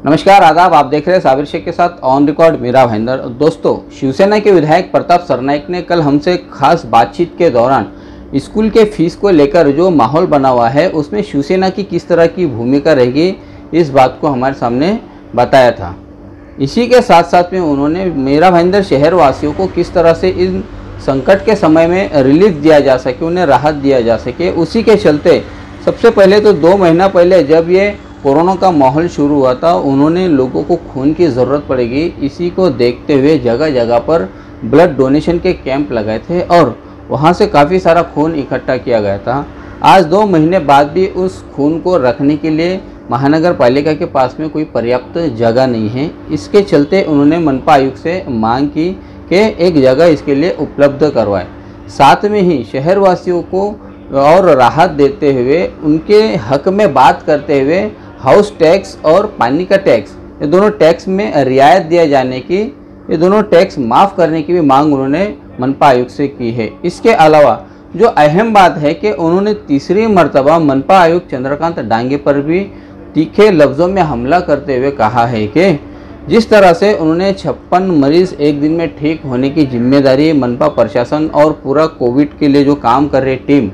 नमस्कार, आदाब। आप देख रहे हैं साबिर शेख के साथ ऑन रिकॉर्ड मेरा भाईंदर। दोस्तों, शिवसेना के विधायक प्रताप सरनाईक ने कल हमसे खास बातचीत के दौरान स्कूल के फीस को लेकर जो माहौल बना हुआ है उसमें शिवसेना की किस तरह की भूमिका रहेगी, इस बात को हमारे सामने बताया था। इसी के साथ साथ में उन्होंने मेरा भाईंदर शहर वासियों को किस तरह से इन संकट के समय में रिलीफ दिया जा सके, उन्हें राहत दिया जा सके, उसी के चलते सबसे पहले तो 2 महीना पहले जब ये कोरोना का माहौल शुरू हुआ था, उन्होंने लोगों को खून की ज़रूरत पड़ेगी, इसी को देखते हुए जगह जगह पर ब्लड डोनेशन के कैंप लगाए थे और वहां से काफ़ी सारा खून इकट्ठा किया गया था। आज 2 महीने बाद भी उस खून को रखने के लिए महानगर पालिका के पास में कोई पर्याप्त जगह नहीं है। इसके चलते उन्होंने मनपा आयुक्त से मांग की कि एक जगह इसके लिए उपलब्ध करवाए। साथ में ही शहरवासियों को और राहत देते हुए उनके हक में बात करते हुए हाउस टैक्स और पानी का टैक्स, ये दोनों टैक्स में रियायत दिया जाने की, ये दोनों टैक्स माफ़ करने की भी मांग उन्होंने मनपा आयुक्त से की है। इसके अलावा जो अहम बात है कि उन्होंने तीसरी मर्तबा मनपा आयुक्त चंद्रकांत डांगे पर भी तीखे लफ्ज़ों में हमला करते हुए कहा है कि जिस तरह से उन्होंने 56 मरीज़ एक दिन में ठीक होने की जिम्मेदारी मनपा प्रशासन और पूरा कोविड के लिए जो काम कर रही टीम,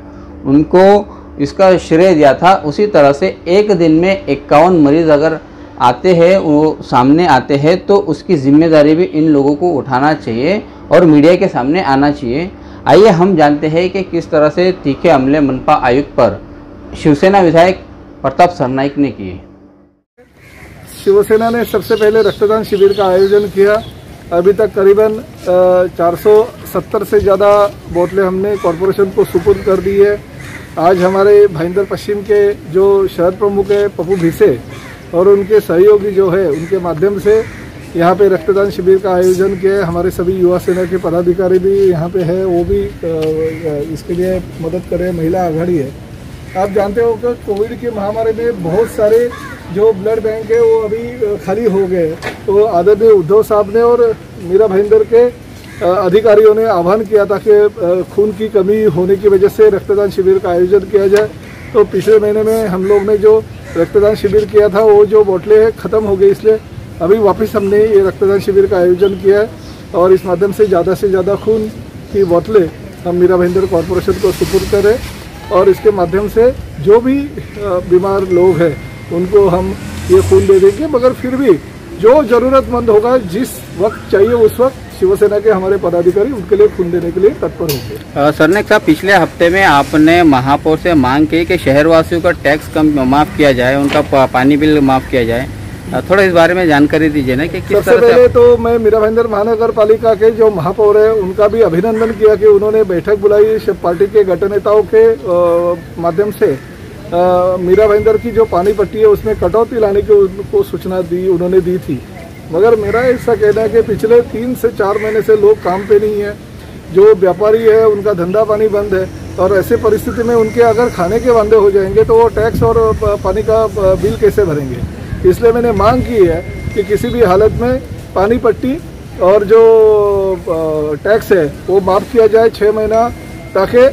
उनको इसका श्रेय दिया था, उसी तरह से एक दिन में 51 मरीज़ अगर आते हैं, वो सामने आते हैं, तो उसकी जिम्मेदारी भी इन लोगों को उठाना चाहिए और मीडिया के सामने आना चाहिए। आइए हम जानते हैं कि किस तरह से तीखे हमले मनपा आयुक्त पर शिवसेना विधायक प्रताप सरनाईक ने किए। शिवसेना ने सबसे पहले रक्तदान शिविर का आयोजन किया। अभी तक करीबन 470 से ज़्यादा बोतलें हमने कॉरपोरेशन को सुपुर्द कर दी है। आज हमारे भाईंदर पश्चिम के जो शहर प्रमुख है पप्पू भिसे और उनके सहयोगी जो है, उनके माध्यम से यहाँ पे रक्तदान शिविर का आयोजन किया है। हमारे सभी युवा सेना के पदाधिकारी भी यहाँ पे है, वो भी इसके लिए मदद कर रहे हैं। महिला आघाड़ी है। आप जानते हो कि कोविड की महामारी में बहुत सारे जो ब्लड बैंक है वो अभी खाली हो गए, तो आदरणीय उद्धव साहब ने और मेरा भाईंदर के अधिकारियों ने आह्वान किया था कि खून की कमी होने की वजह से रक्तदान शिविर का आयोजन किया जाए। तो पिछले महीने में हम लोग ने जो रक्तदान शिविर किया था, वो जो बोतलें ख़त्म हो गई, इसलिए अभी वापस हमने ये रक्तदान शिविर का आयोजन किया है और इस माध्यम से ज़्यादा खून की बोतलें हम मेरा भाईंदर कॉरपोरेशन को सुपुर्द करें और इसके माध्यम से जो भी बीमार लोग हैं उनको हम ये खून दे देंगे। मगर फिर भी जो ज़रूरतमंद होगा, जिस वक्त चाहिए उस वक्त शिवसेना के हमारे पदाधिकारी उनके लिए खून देने के लिए तत्पर होंगे। सरनाईक साहब, पिछले हफ्ते में आपने महापौर से मांग की कि शहरवासियों का टैक्स कम माफ़ किया जाए, उनका पानी बिल माफ़ किया जाए। थोड़ा इस बारे में जानकारी दीजिए ना कि किस तरह से। सबसे पहले तो मैं मेरा भाईंदर महानगर पालिका के जो महापौर है उनका भी अभिनंदन किया कि उन्होंने बैठक बुलाई पार्टी के गठन नेताओं के माध्यम से मेरा भाईंदर की जो पानी पट्टी है उसमें कटौती लाने की उनको सूचना उन्होंने दी थी। मगर मेरा ऐसा कहना है कि पिछले 3 से 4 महीने से लोग काम पे नहीं है, जो व्यापारी है उनका धंधा पानी बंद है और ऐसे परिस्थिति में उनके अगर खाने के वांदे हो जाएंगे तो वो टैक्स और पानी का बिल कैसे भरेंगे। इसलिए मैंने मांग की है कि किसी भी हालत में पानी पट्टी और जो टैक्स है वो माफ़ किया जाए 6 महीना, ताकि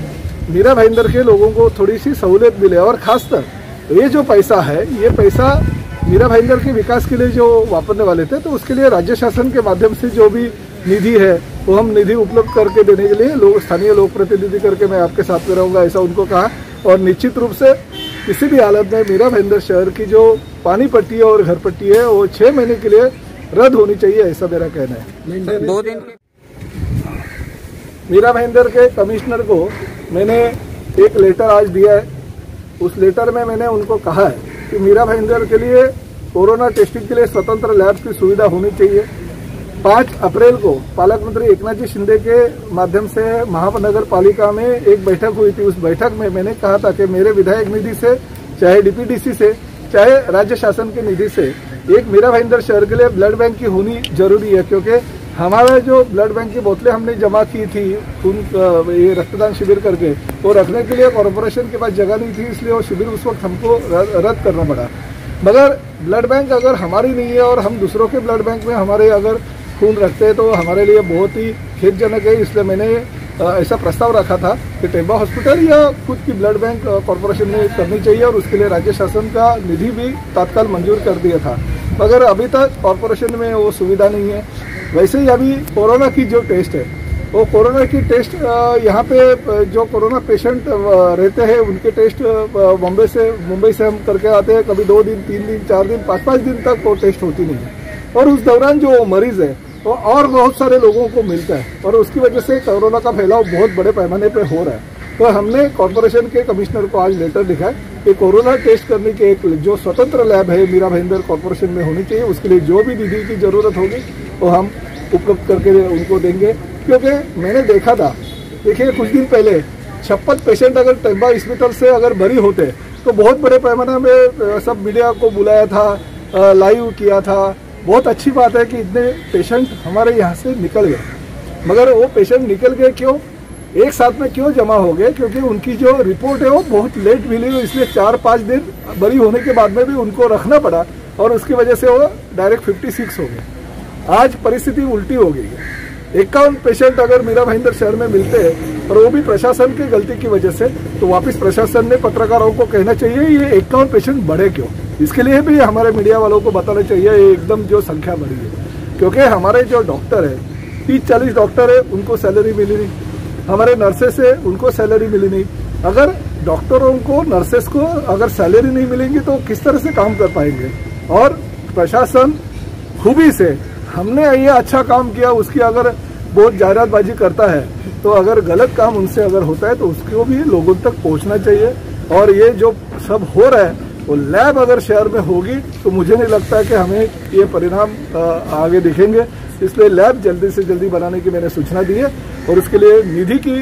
मेरा भाईंदर के लोगों को थोड़ी सी सहूलियत मिले। और ख़ासकर ये जो पैसा है, ये पैसा मेरा भाईंदर के विकास के लिए जो वापरने वाले थे, तो उसके लिए राज्य शासन के माध्यम से जो भी निधि है वो हम निधि उपलब्ध करके देने के लिए स्थानीय लोक प्रतिनिधि करके मैं आपके साथ में रहूँगा, ऐसा उनको कहा। और निश्चित रूप से किसी भी हालत में मेरा भाईंदर शहर की जो पानी पट्टी और घर पट्टी है वो 6 महीने के लिए रद्द होनी चाहिए, ऐसा मेरा कहना है। 2 दिन मेरा भाईंदर के कमिश्नर को मैंने एक लेटर आज दिया है। उस लेटर में मैंने उनको कहा है कि मेरा भाईंदर के लिए कोरोना टेस्टिंग के लिए स्वतंत्र लैब की सुविधा होनी चाहिए। 5 अप्रैल को पालक मंत्री एकनाथ जी शिंदे के माध्यम से महानगर पालिका में एक बैठक हुई थी। उस बैठक में मैंने कहा था कि मेरे विधायक निधि से, चाहे डीपीडीसी से, चाहे राज्य शासन के निधि से एक मेरा भाईंदर शहर के लिए ब्लड बैंक की होनी जरूरी है, क्योंकि हमारा जो ब्लड बैंक की बोतलें हमने जमा की थी खून ये रक्तदान शिविर करके, वो रखने के लिए कॉरपोरेशन के पास जगह नहीं थी, इसलिए वो शिविर उस वक्त हमको रद्द करना पड़ा। मगर ब्लड बैंक अगर हमारी नहीं है और हम दूसरों के ब्लड बैंक में हमारे अगर खून रखते हैं तो हमारे लिए बहुत ही खेदजनक है। इसलिए मैंने ऐसा प्रस्ताव रखा था कि टेम्बा हॉस्पिटल या खुद की ब्लड बैंक कॉरपोरेशन में करनी चाहिए और उसके लिए राज्य शासन का निधि भी तत्काल मंजूर कर दिया था। मगर अभी तक कॉरपोरेशन में वो सुविधा नहीं है। वैसे ही अभी कोरोना की जो टेस्ट है, वो कोरोना की टेस्ट यहाँ पे जो कोरोना पेशेंट रहते हैं उनके टेस्ट मुंबई से हम करके आते हैं। कभी 2 दिन, 3 दिन, 4 दिन, 5-5 दिन तक वो टेस्ट होती नहीं है। और उस दौरान जो मरीज है वो और बहुत सारे लोगों को मिलता है और उसकी वजह से कोरोना का फैलाव बहुत बड़े पैमाने पे हो रहा है। तो हमने कॉरपोरेशन के कमिश्नर को आज लेटर लिखा है कि कोरोना टेस्ट करने के एक जो स्वतंत्र लैब है मीरा भाईंदर कॉरपोरेशन में होनी चाहिए। उसके लिए जो भी निधि की जरूरत होगी वो हम उपलब्ध करके उनको देंगे। क्योंकि मैंने देखा था, देखिए कुछ दिन पहले 56 पेशेंट अगर टेम्बा हॉस्पिटल से अगर भरी होते तो बहुत बड़े पैमाने में सब मीडिया को बुलाया था, लाइव किया था। बहुत अच्छी बात है कि इतने पेशेंट हमारे यहाँ से निकल गए, मगर वो पेशेंट निकल गए क्यों, एक साथ में क्यों जमा हो गए? क्योंकि उनकी जो रिपोर्ट है वो बहुत लेट मिली, इसलिए 4-5 दिन बरी होने के बाद में भी उनको रखना पड़ा और उसकी वजह से वो डायरेक्ट 56 हो गए। आज परिस्थिति उल्टी हो गई है। 51 पेशेंट अगर मीरा भाईंदर शहर में मिलते हैं और वो भी प्रशासन की गलती की वजह से, तो वापस प्रशासन ने पत्रकारों को कहना चाहिए ये 51 पेशेंट बढ़े क्यों। इसके लिए भी हमारे मीडिया वालों को बताना चाहिए ये एकदम जो संख्या बढ़ी है। क्योंकि हमारे जो डॉक्टर है 30-40 डॉक्टर है, उनको सैलरी मिली नहीं। हमारे नर्सेस है, उनको सैलरी मिली नहीं। अगर डॉक्टरों को, नर्सेस को अगर सैलरी नहीं मिलेंगी तो किस तरह से काम कर पाएंगे? और प्रशासन खूबी से हमने ये अच्छा काम किया उसकी अगर बहुत जायरातबाजी करता है, तो अगर गलत काम उनसे अगर होता है तो उसको भी लोगों तक पहुंचना चाहिए। और ये जो सब हो रहा है वो लैब अगर शहर में होगी तो मुझे नहीं लगता है कि हमें ये परिणाम आगे दिखेंगे। इसलिए लैब जल्दी से जल्दी बनाने की मैंने सूचना दी है और उसके लिए निधि की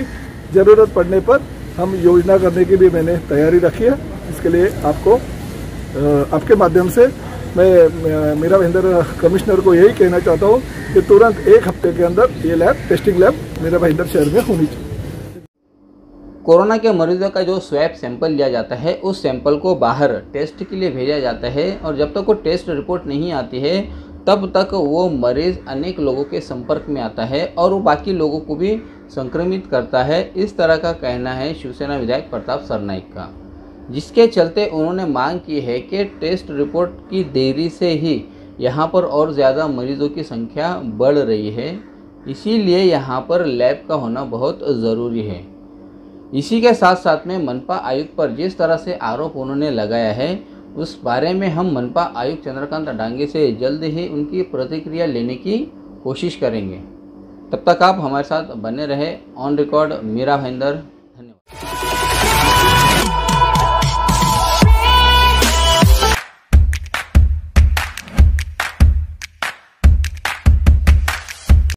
जरूरत पड़ने पर हम योजना करने की भी मैंने तैयारी रखी है। इसके लिए आपके माध्यम से मैं मीरा भाईंदर कमिश्नर को यही कहना चाहता हूँ कि तुरंत 1 हफ्ते के अंदर ये lab, testing lab Mira Bhayandar शहर में होनी चाहिए। कोरोना के मरीजों का जो स्वैब सैंपल लिया जाता है उस सैंपल को बाहर टेस्ट के लिए भेजा जाता है और जब तक वो टेस्ट रिपोर्ट नहीं आती है तब तक वो मरीज़ अनेक लोगों के संपर्क में आता है और वो बाकी लोगों को भी संक्रमित करता है। इस तरह का कहना है शिवसेना विधायक प्रताप सरनाईक का, जिसके चलते उन्होंने मांग की है कि टेस्ट रिपोर्ट की देरी से ही यहाँ पर और ज़्यादा मरीजों की संख्या बढ़ रही है। इसीलिए यहाँ पर लैब का होना बहुत ज़रूरी है। इसी के साथ साथ में मनपा आयुक्त पर जिस तरह से आरोप उन्होंने लगाया है उस बारे में हम मनपा आयुक्त चंद्रकांत डांगे से जल्द ही उनकी प्रतिक्रिया लेने की कोशिश करेंगे। तब तक आप हमारे साथ बने रहे। On record Mira Bhayandar.